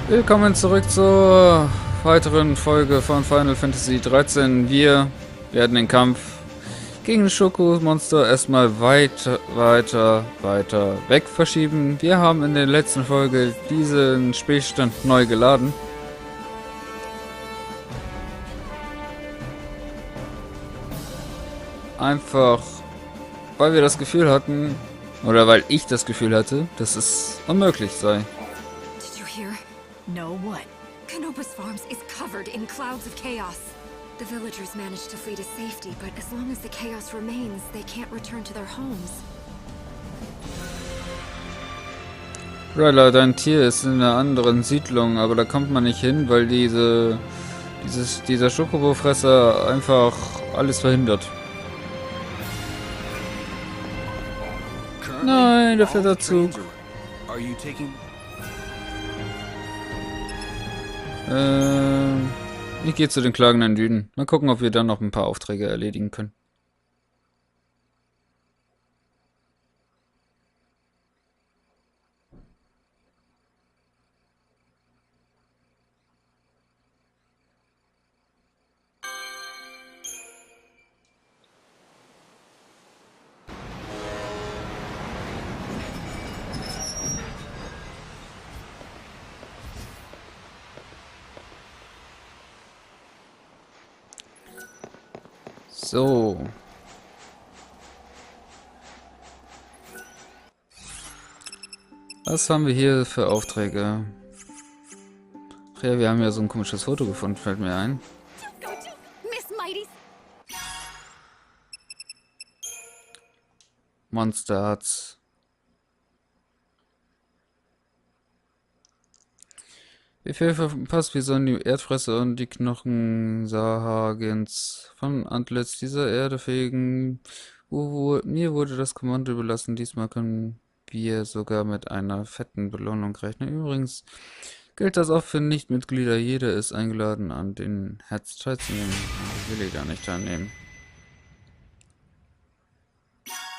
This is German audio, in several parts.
Willkommen zurück zur weiteren Folge von Final Fantasy XIII. Wir werden den Kampf gegen das Schokomonster erstmal weiter weg verschieben. Wir haben in der letzten Folge diesen Spielstand neu geladen. Einfach, weil wir das Gefühl hatten, oder weil ich das Gefühl hatte, dass es unmöglich sei. Did you hear? No, what? Canopus Farms is covered in clouds of chaos. The villagers managed to flee to safety, but as long as the chaos remains, they can't return to their homes. Ryla, dein Tier ist in einer anderen Siedlung, aber da kommt man nicht hin, weil dieser Schokobofresser einfach alles verhindert. Nein, der Flatterzug. Ich gehe zu den klagenden Dünen. Mal gucken, ob wir dann noch ein paar Aufträge erledigen können. So. Was haben wir hier für Aufträge? Ach ja, wir haben ja so ein komisches Foto gefunden, fällt mir ein. Monster hat's. Befehl verpasst, wir sollen die Erdfresser und die Knochen Sahagens vom Antlitz dieser Erde fegen. Mir wurde das Kommando überlassen. Diesmal können wir sogar mit einer fetten Belohnung rechnen. Übrigens gilt das auch für Nichtmitglieder. Jeder ist eingeladen, an den Herz teilzunehmen. Ich will gar nicht teilnehmen.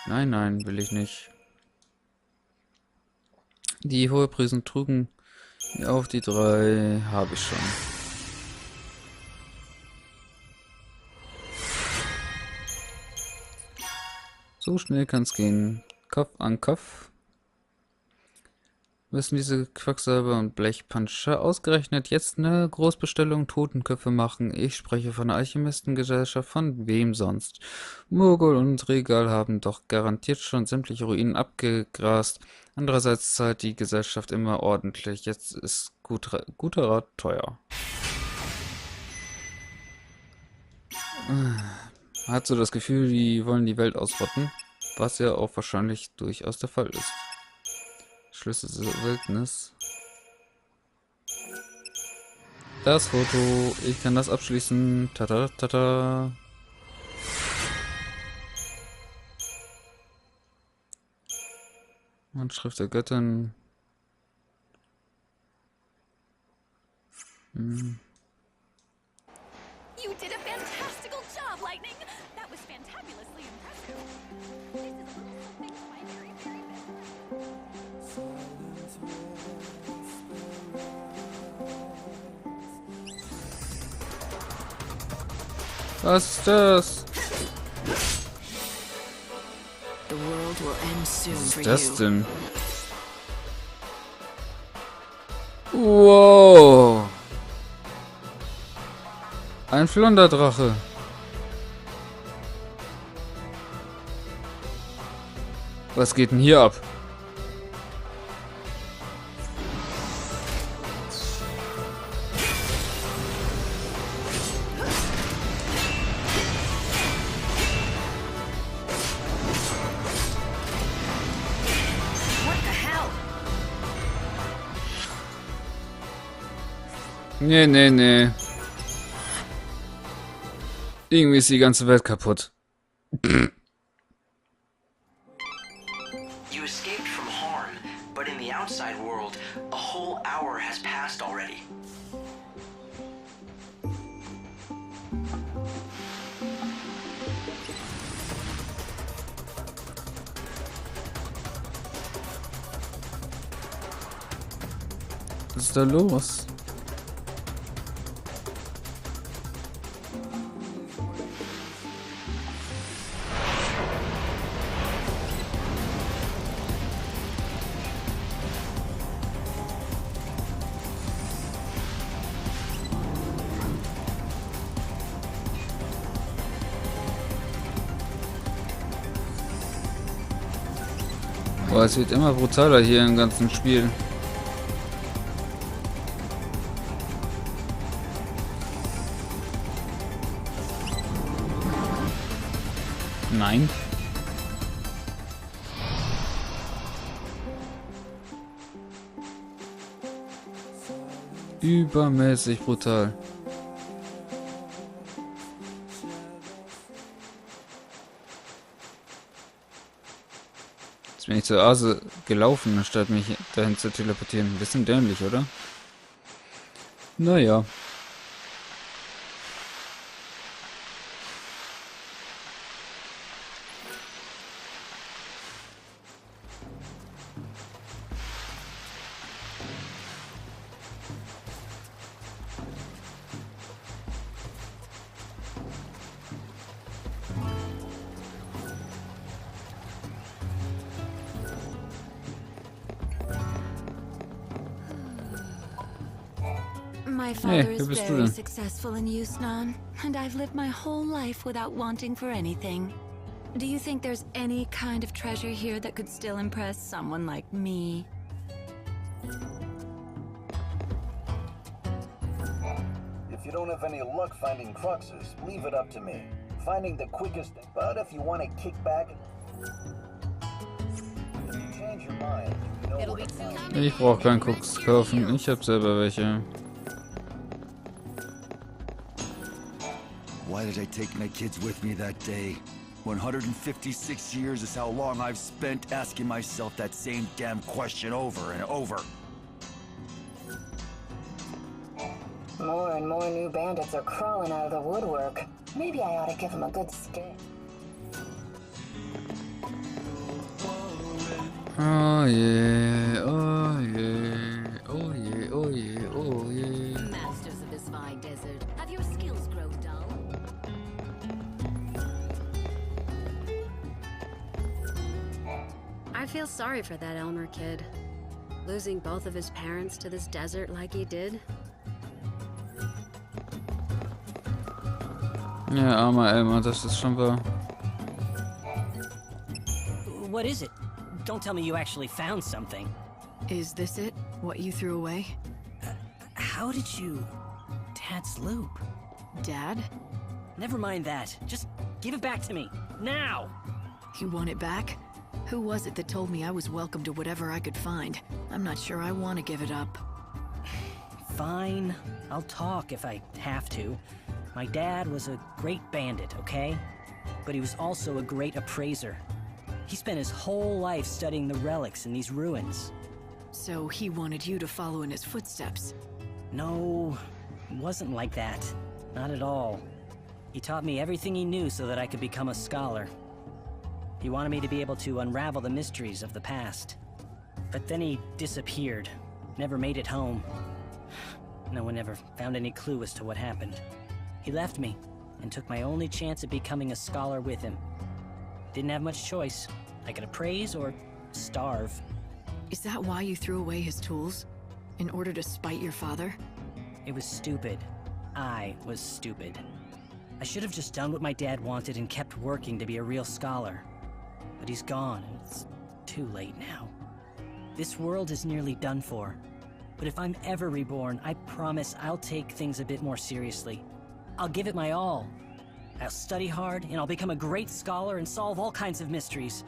Nein, will ich nicht. Die Hohepriesen trugen auf die 3 habe ich schon. So schnell kann es gehen. Kopf an Kopf. Müssen diese Quacksalber und Blechpanscher ausgerechnet jetzt eine Großbestellung Totenköpfe machen? Ich spreche von der Alchemistengesellschaft, von wem sonst? Murgel und Regal haben doch garantiert schon sämtliche Ruinen abgegrast. Andererseits zahlt die Gesellschaft immer ordentlich. Jetzt ist guter Rat teuer. Hat so das Gefühl, die wollen die Welt ausrotten, was ja auch wahrscheinlich durchaus der Fall ist. Schlüsse zur Wildnis. Das Foto. Ich kann das abschließen. Tada, tada. Handschrift der Göttin. You did a fantastical job, Lightning! That was fantabulously impressive. This is a little something to my very, very best friend. Was ist das? The world will end soon Was for ist das you. denn? Wow! Ein Flunderdrache. Was geht denn hier ab? What the hell? Nee. Irgendwie ist die ganze Welt kaputt. You escaped from harm, but in the outside world, a whole hour has passed already. Was ist da los? Boah, es wird immer brutaler hier im ganzen Spiel. Nein. Übermäßig brutal. Jetzt bin ich zur Ase gelaufen, anstatt mich dahin zu teleportieren. Ein bisschen dämlich, oder? Naja. My father is very successful in Yusnan, and I've lived my whole life without wanting for anything. Do you think there's any kind of treasure here that could still impress someone like me? If you don't have any luck finding cruxes, leave it up to me. Finding the quickest, but if you want to kick back, if you change your mind, you know where to find me. Ich brauche keinen Koks kaufen, ich habe selber welche. Why did I take my kids with me that day? 156 years is how long I've spent asking myself that same damn question over and over. More and more new bandits are crawling out of the woodwork. Maybe I ought to give them a good scare. Oh yeah, oh yeah, oh yeah, oh yeah, oh yeah. Masters of this fine desert. Have your skills grown dull? I feel sorry for that Elmer kid. Losing both of his parents to this desert like he did. Ja, armer Elmer, das ist schon wahr. What is it? Don't tell me you actually found something. Is this it? What you threw away? How did you... Dad's loop? Dad? Never mind that. Just give it back to me. Now! You want it back? Who was it that told me I was welcome to whatever I could find? I'm not sure I want to give it up. Fine. I'll talk if I have to. My dad was a great bandit, okay? But he was also a great appraiser. He spent his whole life studying the relics in these ruins. So he wanted you to follow in his footsteps? No, it wasn't like that. Not at all. He taught me everything he knew so that I could become a scholar. He wanted me to be able to unravel the mysteries of the past. But then he disappeared. Never made it home. No one ever found any clue as to what happened. He left me, and took my only chance at becoming a scholar with him. Didn't have much choice. I could appraise or starve. Is that why you threw away his tools? In order to spite your father? It was stupid. I was stupid. I should have just done what my dad wanted and kept working to be a real scholar. But he's gone, and it's too late now. This world is nearly done for. But if I'm ever reborn, I promise I'll take things a bit more seriously. I'll give it my all. I'll study hard, and I'll become a great scholar and solve all kinds of mysteries.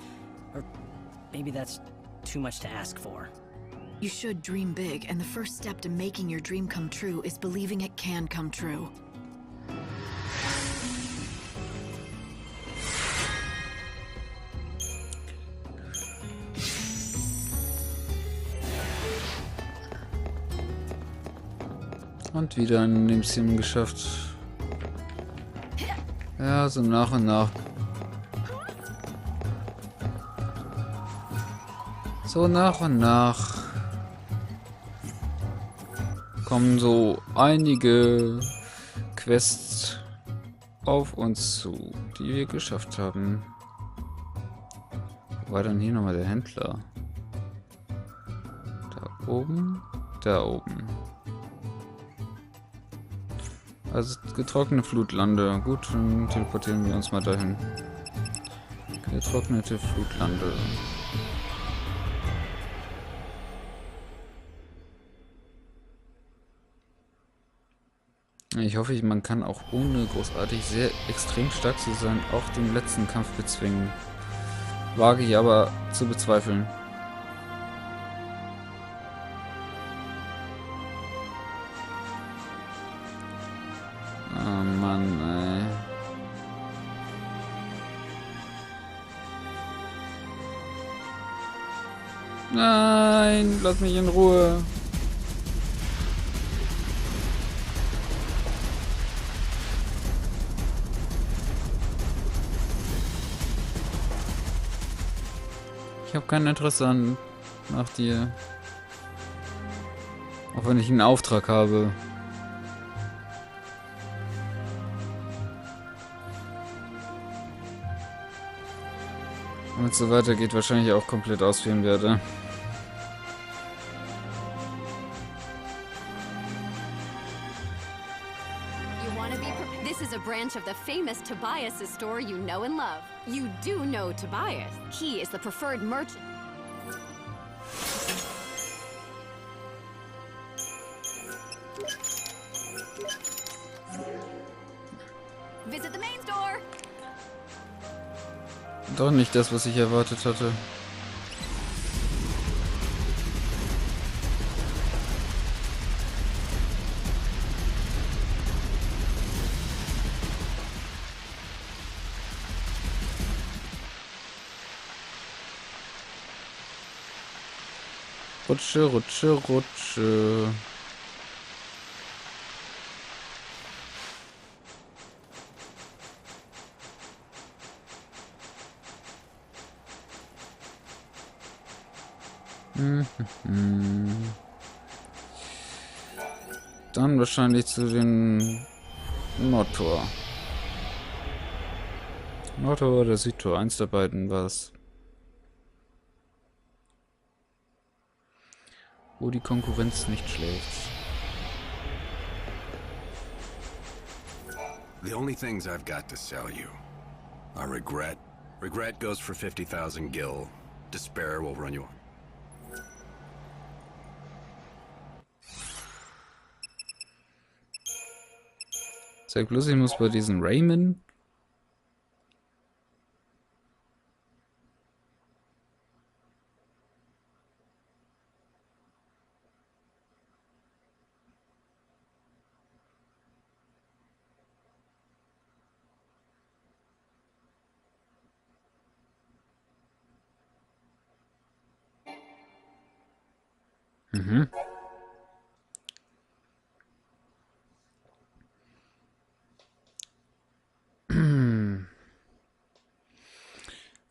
Or maybe that's too much to ask for. You should dream big, and the first step to making your dream come true is believing it can come true. Und wieder ein Nebensim geschafft. Ja, so nach und nach. So nach und nach. kommen so einige Quests auf uns zu, die wir geschafft haben. Wo war dann hier nochmal der Händler? Da oben? Da oben. Also getrocknete Flutlande. Gut, dann teleportieren wir uns mal dahin. Getrocknete Flutlande. Ich hoffe, man kann auch ohne großartig sehr extrem stark zu sein auch den letzten Kampf bezwingen. Wage ich aber zu bezweifeln. Oh Mann, ey. Nein, lass mich in Ruhe. Ich habe kein Interesse nach dir. Auch wenn ich einen Auftrag habe. Und so weiter geht wahrscheinlich auch komplett ausführen werde. This is a branch of the famous Tobias' store you know and love. You do know Tobias. He is the preferred merchant. Visit the main store. Doch nicht das, was ich erwartet hatte. Rutsche, rutsche, rutsche. Dann wahrscheinlich zu den Nordtor. Nordtor oder Südtor, eins der beiden war es. Wo die Konkurrenz nicht schläft. The only things I've got to sell you are regret. Regret goes for 50,000 gil. Despair will run you on. Sag bloß, ich muss bei diesen Raymond.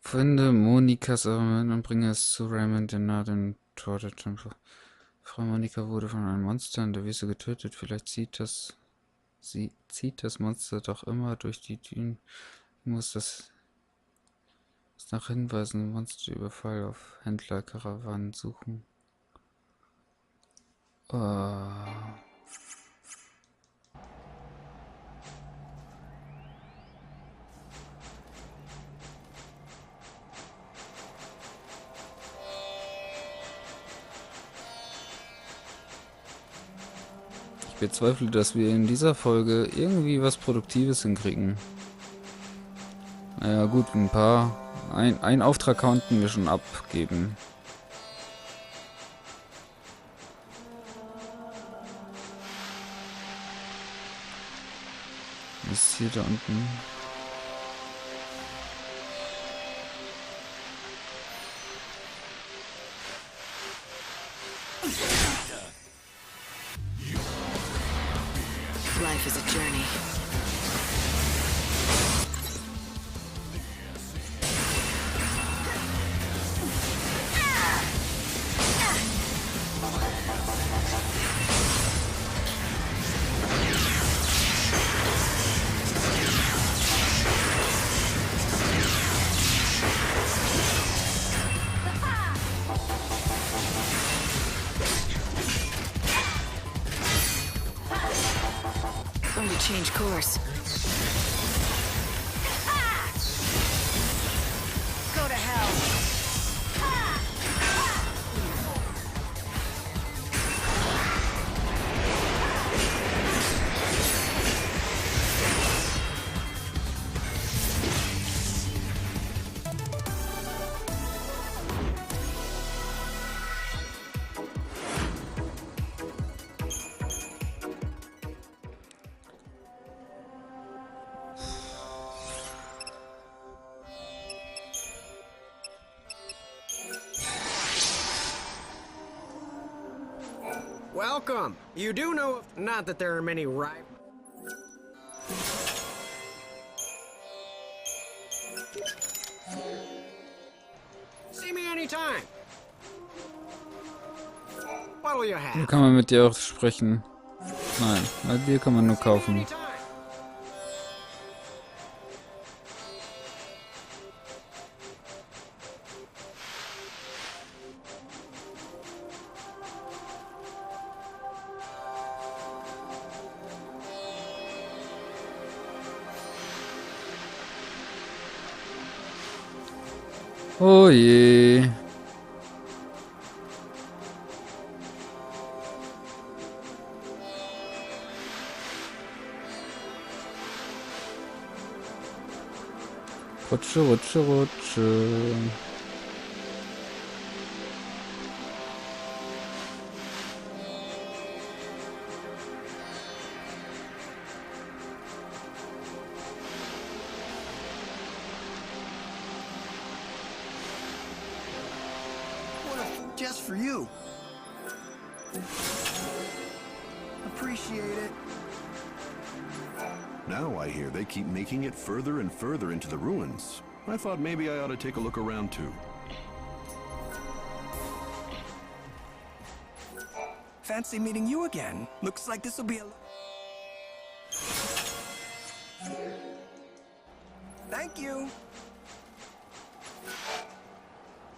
Finde Monikas Armament und bringe es zu Raymond, der nahe dem Tor der Tempel. Frau Monika wurde von einem Monster in der Wüste getötet. Vielleicht zieht das Monster doch immer durch die Dünen. Muss das nach Hinweisen Monsterüberfall auf Händlerkarawanen suchen. Oh. Ich bezweifle, dass wir in dieser Folge irgendwie was Produktives hinkriegen. Naja gut, ein Auftrag konnten wir schon abgeben. Was ist hier da unten? Life is a journey. to change course. Go to hell. Welcome. You do know, not that there are many See me anytime. What'll you have? Hier kann man mit dir auch sprechen. Nein, bei dir kann man nur kaufen. Oh je. Rutsche, rutsche, rutsche. Just for you. Appreciate it. Now I hear they keep making it further and further into the ruins. I thought maybe I ought to take a look around too. Fancy meeting you again. Looks like this will be a... Thank you.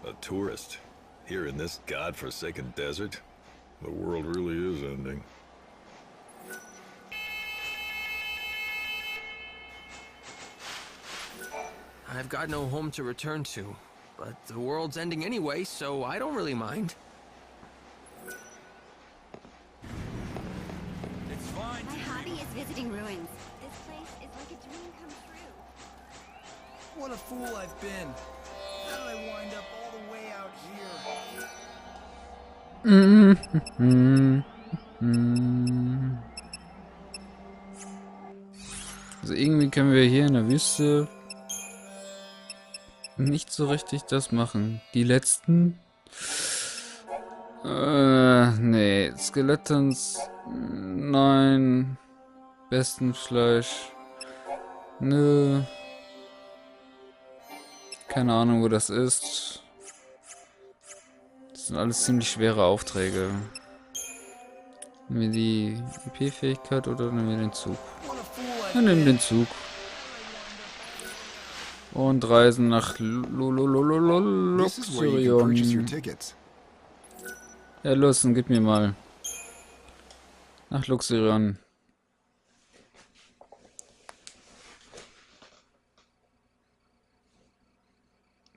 A tourist. Here in this godforsaken desert? The world really is ending. I've got no home to return to, but the world's ending anyway, so I don't really mind. It's fine. My hobby is visiting ruins. This place is like a dream come true. What a fool I've been. How did I wind up all the way out here? Also irgendwie können wir hier in der Wüste nicht so richtig das machen. Die letzten... nee. Skelettons... Nein. Besten Fleisch... Nö. Keine Ahnung, wo das ist. Das sind alles ziemlich schwere Aufträge. Nehmen wir die IP-Fähigkeit oder nehmen wir den Zug? Wir nehmen den Zug. Und reisen nach Luxurion. Ja, los, dann gib mir mal. Nach Luxurion.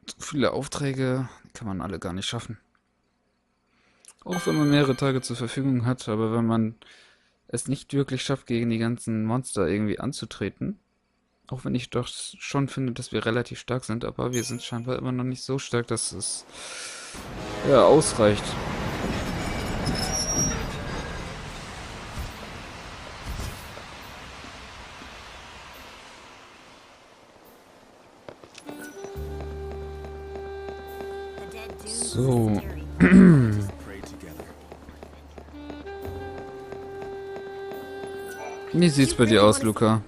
So viele Aufträge kann man alle gar nicht schaffen. Auch wenn man mehrere Tage zur Verfügung hat, aber wenn man es nicht wirklich schafft, gegen die ganzen Monster irgendwie anzutreten. Auch wenn ich doch schon finde, dass wir relativ stark sind, aber wir sind scheinbar immer noch nicht so stark, dass es ja ausreicht. So. Wie sieht's bei dir aus, Luca?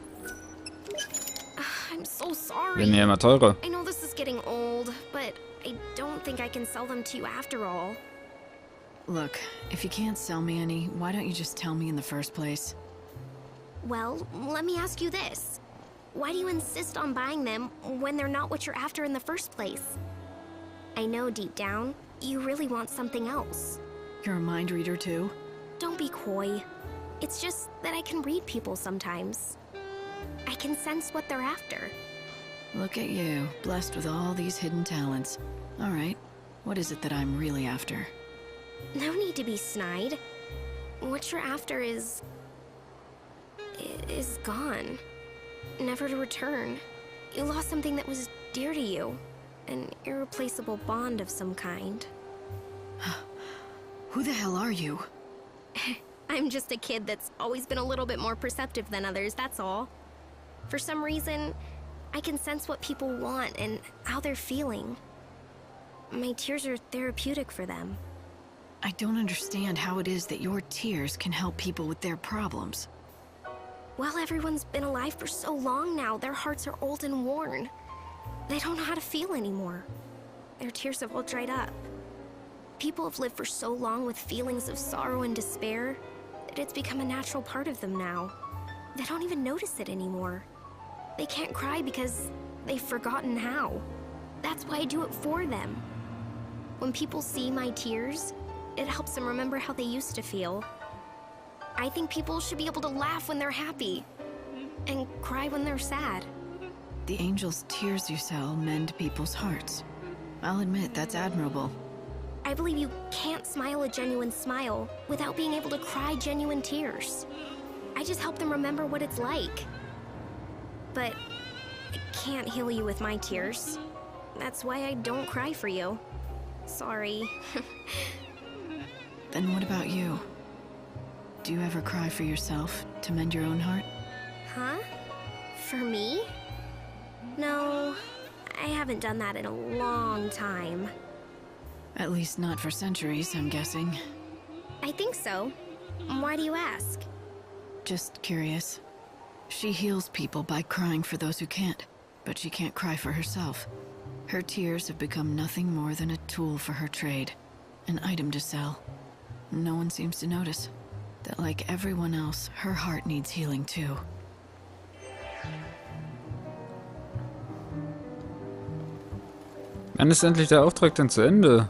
I'm so sorry. Werden ja immer teurer. I know this is getting old, but I don't think I can sell them to you after all. Look, if you can't sell me any, why don't you just tell me in the first place? Well, let me ask you this. Why do you insist on buying them when they're not what you're after in the first place? I know deep down, you really want something else. You're a mind reader too? Don't be coy. It's just that I can read people sometimes. I can sense what they're after. Look at you, blessed with all these hidden talents. All right, what is it that I'm really after? No need to be snide. What you're after is gone. Never to return. You lost something that was dear to you. An irreplaceable bond of some kind. Who the hell are you? I'm just a kid that's always been a little bit more perceptive than others, that's all. For some reason, I can sense what people want and how they're feeling. My tears are therapeutic for them. I don't understand how it is that your tears can help people with their problems. Well, everyone's been alive for so long now, their hearts are old and worn. They don't know how to feel anymore. Their tears have all dried up. People have lived for so long with feelings of sorrow and despair that it's become a natural part of them now. They don't even notice it anymore. They can't cry because they've forgotten how. That's why I do it for them. When people see my tears, it helps them remember how they used to feel. I think people should be able to laugh when they're happy and cry when they're sad. The angel's tears you sell mend people's hearts. I'll admit, that's admirable. I believe you can't smile a genuine smile without being able to cry genuine tears. I just help them remember what it's like. But I can't heal you with my tears. That's why I don't cry for you. Sorry. Then what about you? Do you ever cry for yourself to mend your own heart? Huh? For me? No, I haven't done that in a long time. At least not for centuries, I'm guessing. I think so. Why do you ask? Just curious. She heals people by crying for those who can't, but she can't cry for herself. Her tears have become nothing more than a tool for her trade, an item to sell. No one seems to notice that, like everyone else, her heart needs healing too. Wann ist endlich der Auftrag denn zu Ende?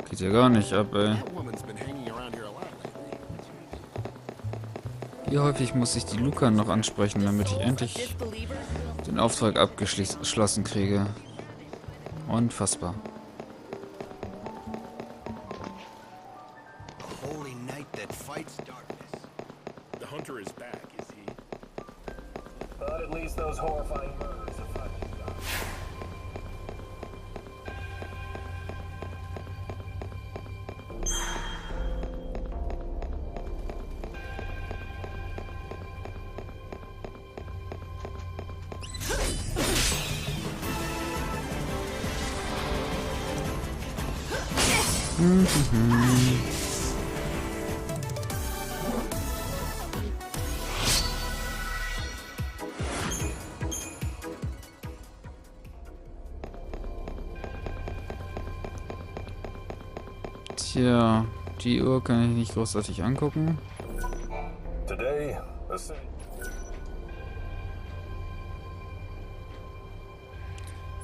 Geht ja gar nicht ab, ey. Wie häufig muss ich die Luca noch ansprechen, damit ich endlich den Auftrag abgeschlossen kriege? Unfassbar. But at least those horrifying murders have finally done. Tja, die Uhr kann ich nicht großartig angucken. Today,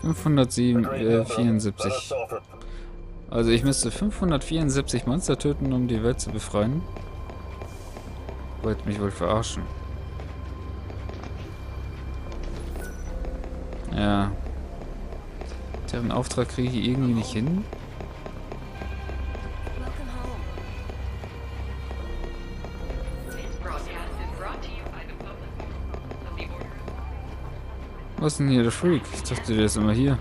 574. Also ich müsste 574 Monster töten, um die Welt zu befreien. Wollt mich wohl verarschen. Ja. Deren Auftrag kriege ich irgendwie nicht hin. Was ist denn hier der Freak? Ich dachte, der ist immer hier.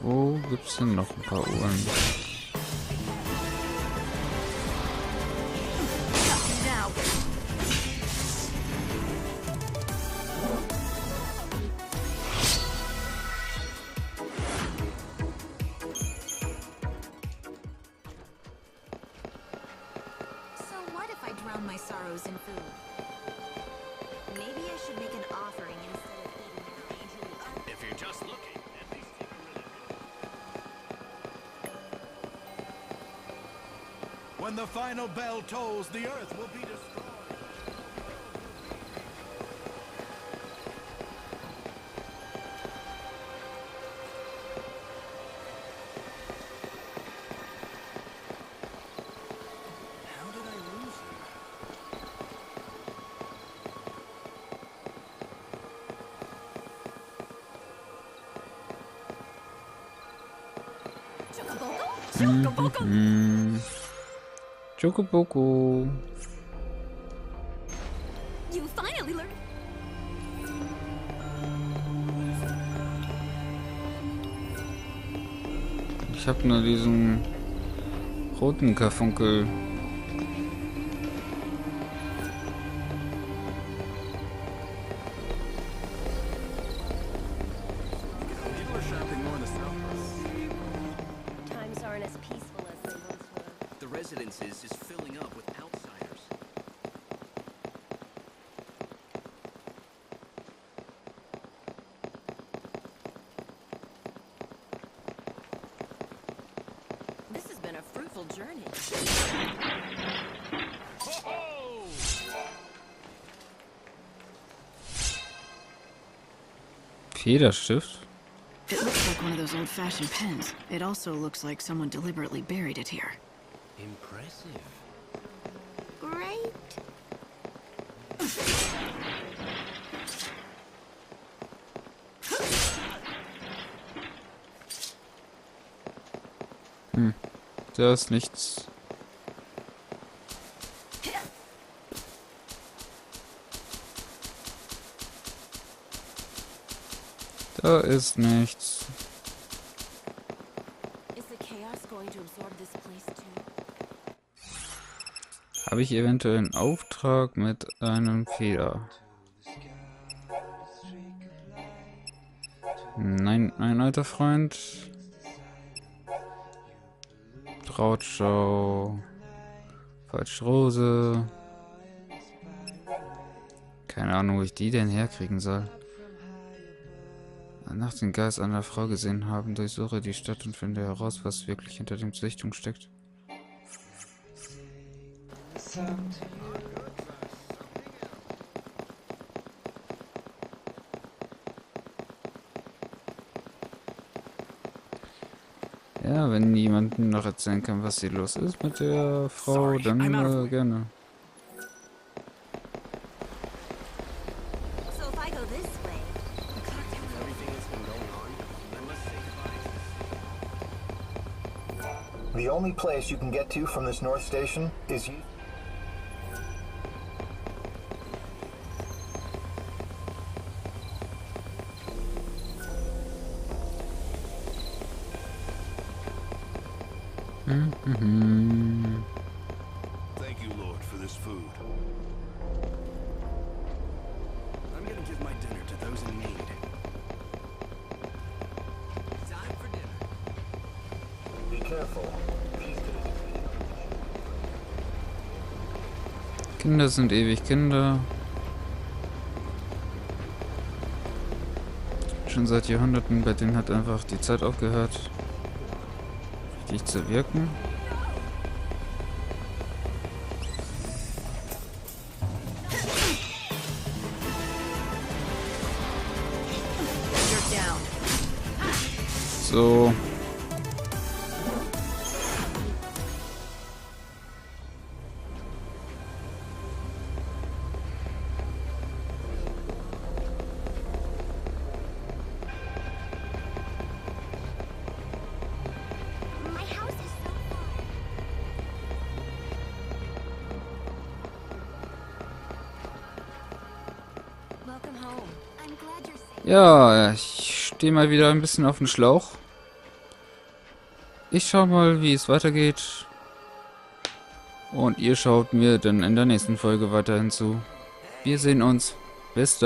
Wo gibt's denn noch ein paar Uhren? My sorrows in food. Maybe I should make an offering instead of eating an angel. If you're just looking, at least take a really good. When the final bell tolls, the earth will be destroyed. Chocoboko. You finally learned. Ich hab nur diesen roten Karfunkel. Times aren't as peaceful as they once were. The residences is filling up with outsiders. This has been a fruitful journey. Federstift? It looks like one of those old-fashioned pens. It also looks like someone deliberately buried it here. Impressive. Great. Da ist nichts. Da ist nichts. Is the chaos going to absorb this place too? Habe ich eventuell einen Auftrag mit einem Feder? Nein, ein alter Freund. Brautschau. Falsche Rose. Keine Ahnung, wo ich die denn herkriegen soll. Nach den Geist einer Frau gesehen haben, durchsuche die Stadt und finde heraus, was wirklich hinter dem Sichtung steckt. Ja, wenn jemand noch erzählen kann, was hier los ist mit der Frau, dann gerne. So if I go this way, The only place you can get to from this north station is you. Thank you, Lord, for this food. I'm gonna give my dinner to those in need. Time for dinner. Be careful. Kinder sind ewig Kinder. Schon seit Jahrhunderten, bei denen hat einfach die Zeit aufgehört, richtig zu wirken. So. Ja, ich stehe mal wieder ein bisschen auf dem Schlauch. Ich schau mal, wie es weitergeht. Und ihr schaut mir dann in der nächsten Folge weiterhin zu. Wir sehen uns. Bis dann.